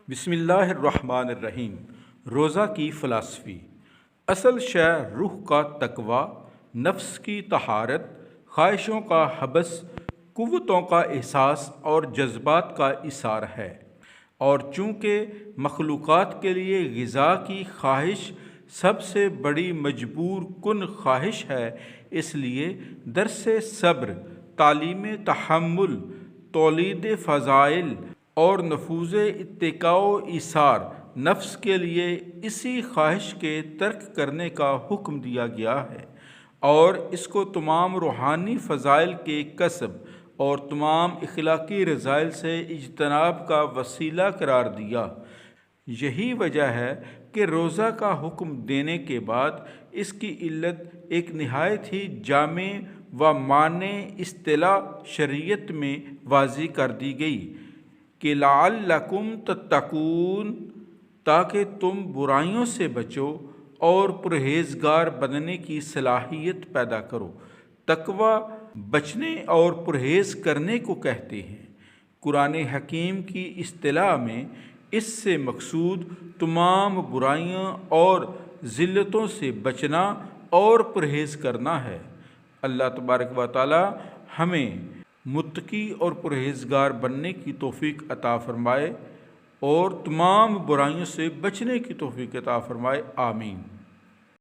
بسم اللہ الرحمن الرحیم۔ روزہ کی فلسفی۔ اصل شے روح کا تقوی، نفس کی طہارت، خواہشوں کا حبس، قوتوں کا احساس اور جذبات کا اثار ہے، اور چونکہ مخلوقات کے لیے غذا کی خواہش سب سے بڑی مجبور کن خواہش ہے، اس لیے درس صبر، تعلیم تحمل، تولید فضائل اور نفوذ اتقاء و ایثار نفس کے لیے اسی خواہش کے ترک کرنے کا حکم دیا گیا ہے، اور اس کو تمام روحانی فضائل کے کسب اور تمام اخلاقی رذائل سے اجتناب کا وسیلہ قرار دیا۔ یہی وجہ ہے کہ روزہ کا حکم دینے کے بعد اس کی علت ایک نہایت ہی جامع و مانع اصطلاح شریعت میں واضح کر دی گئی کہ لعلکم تتقون، تاکہ تم برائیوں سے بچو اور پرہیزگار بننے کی صلاحیت پیدا کرو۔ تقوی بچنے اور پرہیز کرنے کو کہتے ہیں۔ قرآن حکیم کی اصطلاح میں اس سے مقصود تمام برائیوں اور ذلتوں سے بچنا اور پرہیز کرنا ہے۔ اللہ تبارک و تعالی ہمیں متقی اور پرہیزگار بننے کی توفیق عطا فرمائے اور تمام برائیوں سے بچنے کی توفیق عطا فرمائے، آمین۔